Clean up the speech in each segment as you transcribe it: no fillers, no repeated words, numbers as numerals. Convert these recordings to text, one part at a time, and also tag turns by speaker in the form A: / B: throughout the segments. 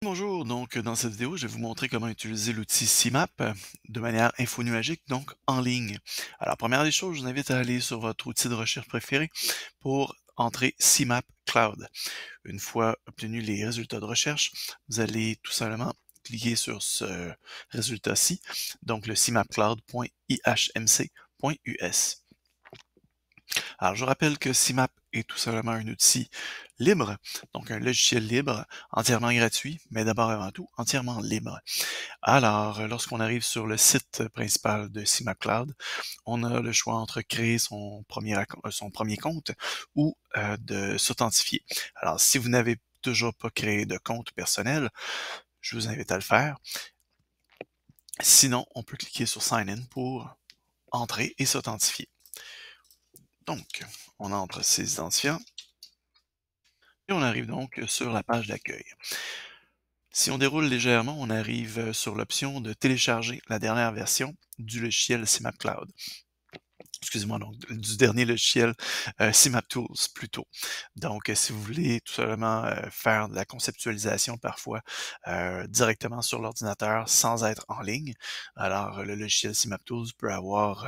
A: Bonjour, donc dans cette vidéo, je vais vous montrer comment utiliser l'outil CMAP de manière infonuagique, donc en ligne. Alors, première des choses, je vous invite à aller sur votre outil de recherche préféré pour entrer CMAP Cloud. Une fois obtenus les résultats de recherche, vous allez tout simplement cliquer sur ce résultat-ci, donc le cmapcloud.ihmc.us. Alors, je rappelle que CMAP est tout simplement un outil libre, donc un logiciel libre, entièrement gratuit, mais d'abord et avant tout, entièrement libre. Alors, lorsqu'on arrive sur le site principal de CMAP Cloud, on a le choix entre créer son premier compte ou de s'authentifier. Alors, si vous n'avez toujours pas créé de compte personnel, je vous invite à le faire. Sinon, on peut cliquer sur Sign In pour entrer et s'authentifier. Donc, on entre ses identifiants. Et on arrive donc sur la page d'accueil. Si on déroule légèrement, on arrive sur l'option de télécharger la dernière version du logiciel CMAP Cloud. Excusez-moi, donc du dernier logiciel CMAP Tools plutôt. Donc, si vous voulez tout simplement faire de la conceptualisation parfois directement sur l'ordinateur sans être en ligne, alors le logiciel CMAP Tools peut avoir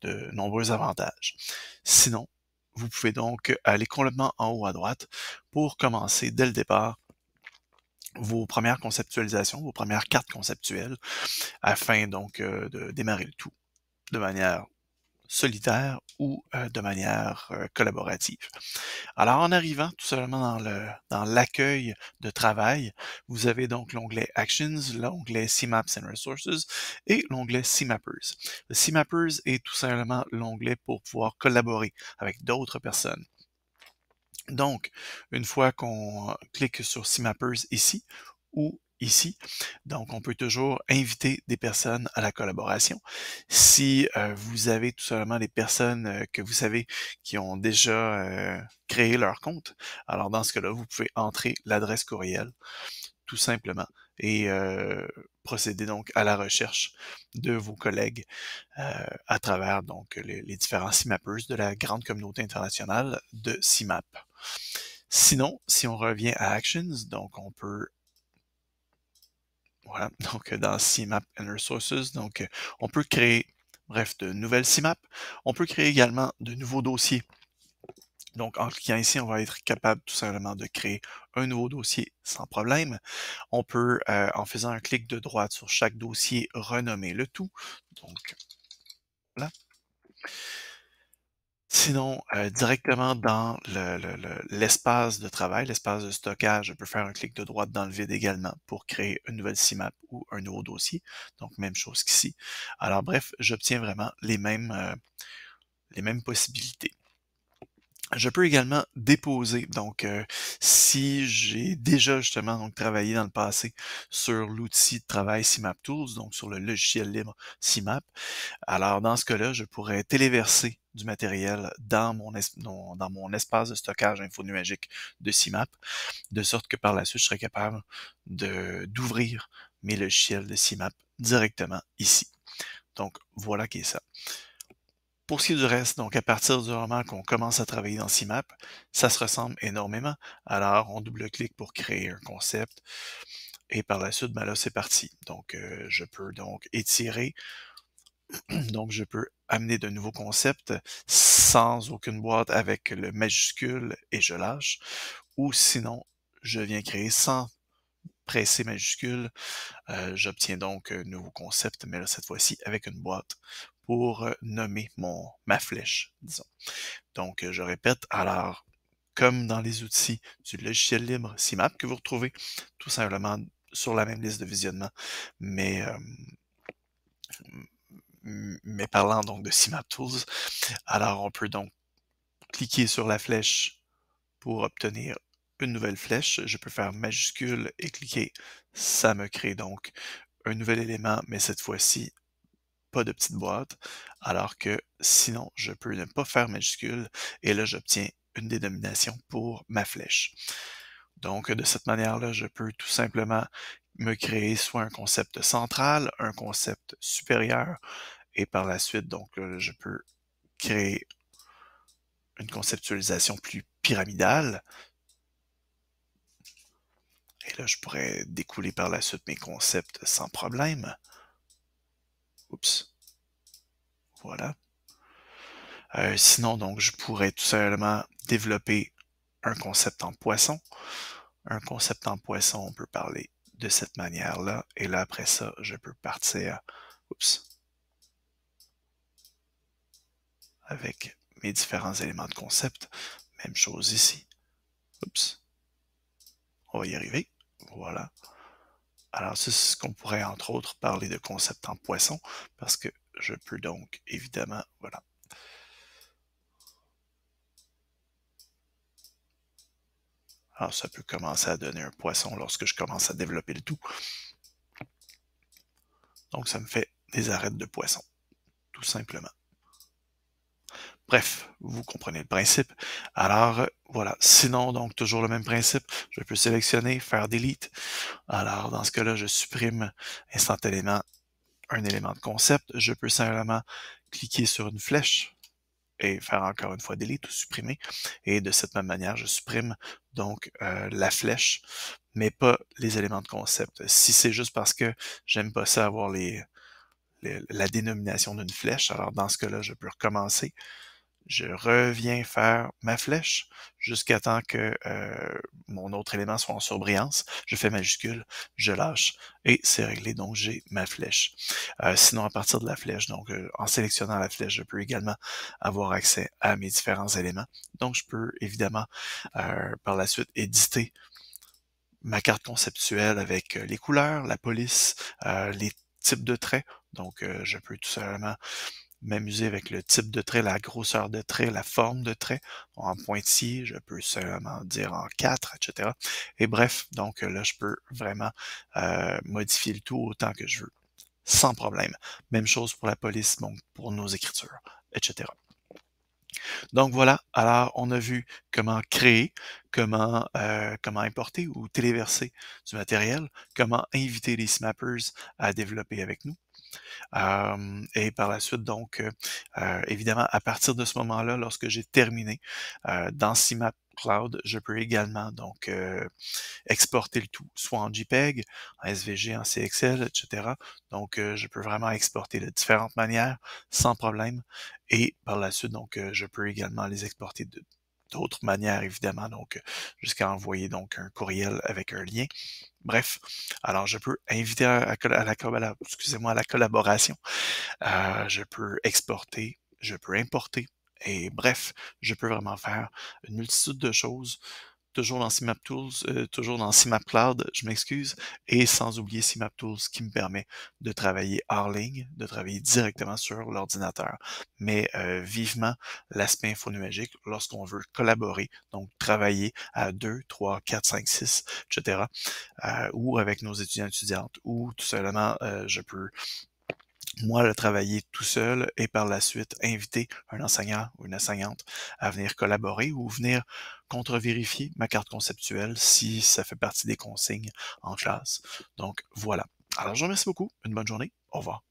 A: de nombreux avantages. Sinon, vous pouvez donc aller complètement en haut à droite pour commencer dès le départ vos premières conceptualisations, vos premières cartes conceptuelles, afin donc de démarrer le tout de manière solitaire ou de manière collaborative. Alors en arrivant tout simplement dans l'accueil de travail, vous avez donc l'onglet Actions, l'onglet CMAPS and Resources et l'onglet CMAPers. Le CMAPers est tout simplement l'onglet pour pouvoir collaborer avec d'autres personnes. Donc, une fois qu'on clique sur CMAPers ici ou ici, donc on peut toujours inviter des personnes à la collaboration. Si vous avez tout simplement des personnes que vous savez qui ont déjà créé leur compte, alors dans ce cas-là, vous pouvez entrer l'adresse courriel tout simplement et procéder donc à la recherche de vos collègues à travers donc les différents CMAPers de la grande communauté internationale de CMAP. Sinon, si on revient à Actions, donc on peut, voilà, donc dans CMAP and Resources, donc on peut créer, bref, de nouvelles CMAP. On peut créer également de nouveaux dossiers. Donc en cliquant ici, on va être capable tout simplement de créer un nouveau dossier sans problème. On peut, en faisant un clic de droite sur chaque dossier, renommer le tout. Donc, là. Sinon, directement dans l'espace de travail, l'espace de stockage, je peux faire un clic de droite dans le vide également pour créer une nouvelle CMAP ou un nouveau dossier. Donc, même chose qu'ici. Alors bref, j'obtiens vraiment les mêmes possibilités. Je peux également déposer, donc si j'ai déjà justement donc travaillé dans le passé sur l'outil de travail CMAP Tools, donc sur le logiciel libre CMAP, alors dans ce cas-là, je pourrais téléverser du matériel dans mon espace de stockage infonuagique de CMAP, de sorte que par la suite, je serais capable d'ouvrir mes logiciels de CMAP directement ici. Donc voilà qui est ça. Pour ce qui est du reste, donc à partir du moment qu'on commence à travailler dans CMAP, ça se ressemble énormément. Alors, on double-clique pour créer un concept et par la suite, ben là, c'est parti. Donc, je peux donc étirer, donc je peux amener de nouveaux concepts sans aucune boîte avec le majuscule et je lâche. Ou sinon, je viens créer sans presser majuscule. J'obtiens donc un nouveau concept, mais là, cette fois-ci, avec une boîte pour nommer ma flèche, disons. Donc, je répète, alors, comme dans les outils du logiciel libre CMAP que vous retrouvez tout simplement sur la même liste de visionnement, mais, mais parlant donc de CMAP Tools, alors on peut donc cliquer sur la flèche pour obtenir une nouvelle flèche. Je peux faire majuscule et cliquer. Ça me crée donc un nouvel élément, mais cette fois-ci, pas de petite boîte, alors que sinon, je peux ne pas faire majuscule et là, j'obtiens une dénomination pour ma flèche. Donc, de cette manière-là, je peux tout simplement me créer soit un concept central, un concept supérieur, et par la suite, donc, je peux créer une conceptualisation plus pyramidale. Et là, je pourrais découler par la suite mes concepts sans problème. Oups, voilà. Sinon, donc, je pourrais tout simplement développer un concept en poisson. Un concept en poisson, on peut parler de cette manière-là. Et là, après ça, je peux partir, oups, avec mes différents éléments de concept. Même chose ici. Oups, on va y arriver. Voilà. Alors, c'est ce qu'on pourrait, entre autres, parler de concept en poisson, parce que je peux donc, évidemment, voilà. Alors, ça peut commencer à donner un poisson lorsque je commence à développer le tout. Donc, ça me fait des arêtes de poisson, tout simplement. Bref, vous comprenez le principe. Alors, voilà. Sinon, donc, toujours le même principe. Je peux sélectionner, faire delete. Alors, dans ce cas-là, je supprime instantanément un élément de concept. Je peux simplement cliquer sur une flèche et faire encore une fois delete ou supprimer. Et de cette même manière, je supprime donc la flèche, mais pas les éléments de concept. Si c'est juste parce que j'aime pas ça avoir la dénomination d'une flèche, alors dans ce cas-là, je peux recommencer. Je reviens faire ma flèche jusqu'à temps que mon autre élément soit en surbrillance. Je fais majuscule, je lâche et c'est réglé. Donc, j'ai ma flèche. Sinon, à partir de la flèche, donc en sélectionnant la flèche, je peux également avoir accès à mes différents éléments. Donc, je peux évidemment par la suite éditer ma carte conceptuelle avec les couleurs, la police, les types de traits. Donc, je peux tout simplement m'amuser avec le type de trait, la grosseur de trait, la forme de trait. En pointillé, je peux seulement dire en 4, etc. Et bref, donc là, je peux vraiment modifier le tout autant que je veux, sans problème. Même chose pour la police, donc pour nos écritures, etc. Donc voilà, alors on a vu comment créer, comment importer ou téléverser du matériel, comment inviter les snappers à développer avec nous. Et par la suite, donc, évidemment, à partir de ce moment-là, lorsque j'ai terminé, dans CMap Cloud, je peux également donc exporter le tout, soit en JPEG, en SVG, en CXL, etc. Donc, je peux vraiment exporter de différentes manières, sans problème. Et par la suite, donc, je peux également les exporter de d'autres manières, évidemment, donc jusqu'à envoyer donc un courriel avec un lien. Bref, alors je peux inviter excusez-moi, à la collaboration. Je peux exporter, je peux importer et bref, je peux vraiment faire une multitude de choses, toujours dans CMap Tools, toujours dans CMap Cloud, je m'excuse, et sans oublier CMap Tools qui me permet de travailler hors ligne, de travailler directement sur l'ordinateur. Mais vivement l'aspect infonuagique lorsqu'on veut collaborer, donc travailler à 2, 3, 4, 5, 6, etc. Ou avec nos étudiants et étudiantes, ou tout simplement, je peux moi le travailler tout seul et par la suite inviter un enseignant ou une enseignante à venir collaborer ou venir contre-vérifier ma carte conceptuelle si ça fait partie des consignes en classe. Donc voilà. Alors je vous remercie beaucoup. Une bonne journée. Au revoir.